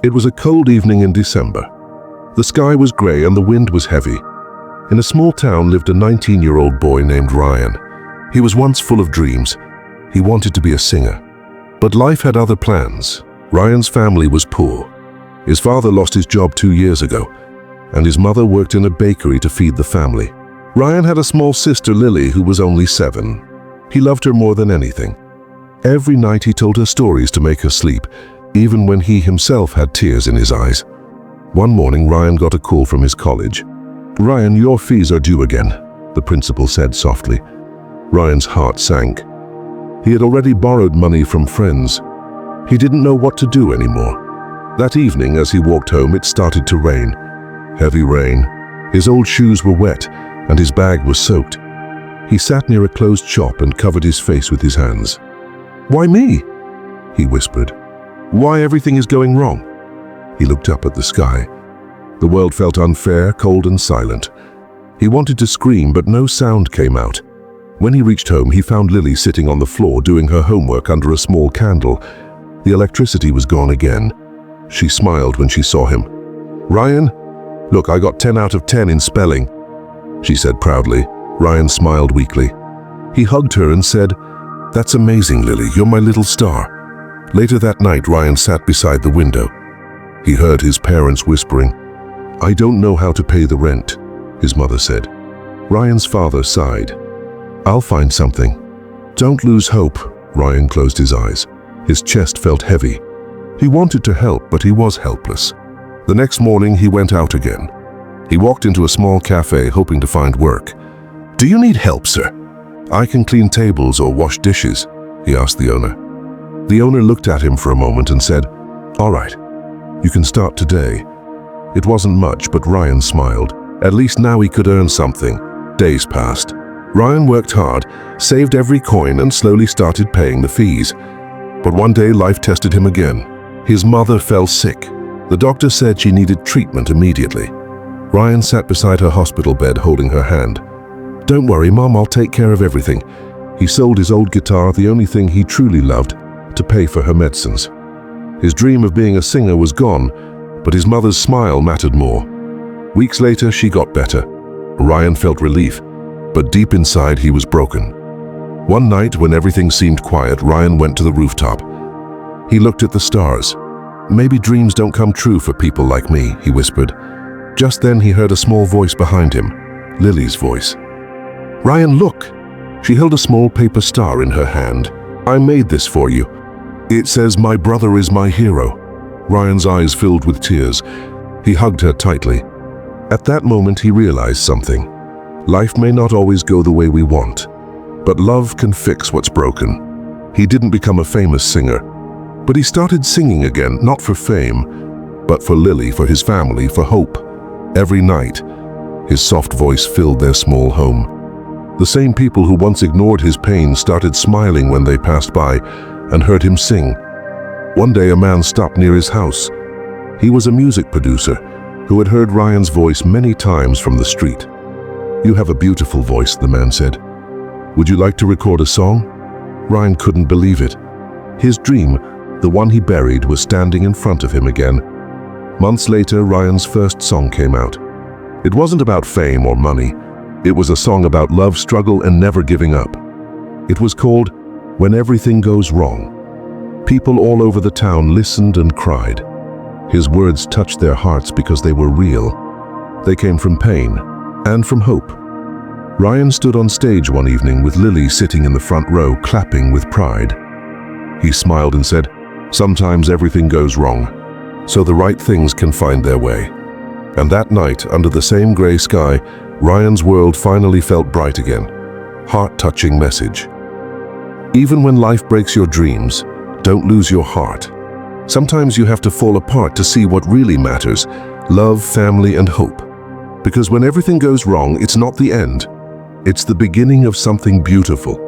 It was a cold evening in December. The sky was gray and the wind was heavy. In a small town lived a 19-year-old boy named Ryan. He was once full of dreams. He wanted to be a singer. But life had other plans. Ryan's family was poor. His father lost his job 2 years ago, and his mother worked in a bakery to feed the family. Ryan had a small sister, Lily, who was only 7. He loved her more than anything. Every night he told her stories to make her sleep, even when he himself had tears in his eyes. One morning, Ryan got a call from his college. "Ryan, your fees are due again," the principal said softly. Ryan's heart sank. He had already borrowed money from friends. He didn't know what to do anymore. That evening, as he walked home, it started to rain. Heavy rain. His old shoes were wet, and his bag was soaked. He sat near a closed shop and covered his face with his hands. "Why me?" he whispered. "Why everything is going wrong?" He looked up at the sky. The world felt unfair, cold and silent. He wanted to scream, but no sound came out. When he reached home, he found Lily sitting on the floor doing her homework under a small candle. The electricity was gone again. She smiled when she saw him. "Ryan, look, I got 10 out of 10 in spelling," she said proudly. Ryan smiled weakly. He hugged her and said, "That's amazing, Lily. You're my little star." Later that night, Ryan sat beside the window. He heard his parents whispering. "I don't know how to pay the rent," his mother said. Ryan's father sighed. "I'll find something." "Don't lose hope." Ryan closed his eyes. His chest felt heavy. He wanted to help, but he was helpless. The next morning, he went out again. He walked into a small cafe, hoping to find work. "Do you need help, sir?" "I can clean tables or wash dishes," he asked the owner. The owner looked at him for a moment and said, "All right, you can start today." It wasn't much, but Ryan smiled. At least now he could earn something. Days passed. Ryan worked hard, saved every coin, and slowly started paying the fees. But one day life tested him again. His mother fell sick. The doctor said she needed treatment immediately. Ryan sat beside her hospital bed holding her hand. "Don't worry, Mom, I'll take care of everything." He sold his old guitar, the only thing he truly loved, to pay for her medicines. His dream of being a singer was gone, but his mother's smile mattered more. Weeks later, she got better. Ryan felt relief, but deep inside he was broken. One night, when everything seemed quiet, Ryan went to the rooftop. He looked at the stars. "Maybe dreams don't come true for people like me," he whispered. Just then he heard a small voice behind him, Lily's voice. "Ryan, look!" She held a small paper star in her hand. "I made this for you. It says, 'My brother is my hero.'" Ryan's eyes filled with tears. He hugged her tightly. At that moment he realized something. Life may not always go the way we want, but love can fix what's broken. He didn't become a famous singer, but he started singing again, not for fame, but for Lily, for his family, for hope. Every night, his soft voice filled their small home. The same people who once ignored his pain started smiling when they passed by and heard him sing. One day a man stopped near his house. He was a music producer who had heard Ryan's voice many times from the street. "You have a beautiful voice," the man said. "Would you like to record a song?" Ryan couldn't believe it. His dream, the one he buried, was standing in front of him again. Months later, Ryan's first song came out. It wasn't about fame or money. It was a song about love, struggle, and never giving up. It was called "When Everything Goes Wrong." People all over the town listened and cried. His words touched their hearts because they were real. They came from pain and from hope. Ryan stood on stage one evening with Lily sitting in the front row, clapping with pride. He smiled and said, "Sometimes everything goes wrong, so the right things can find their way." And that night, under the same gray sky, Ryan's world finally felt bright again. Heart-touching message. Even when life breaks your dreams, don't lose your heart. Sometimes you have to fall apart to see what really matters: love, family, and hope. Because when everything goes wrong, it's not the end. It's the beginning of something beautiful.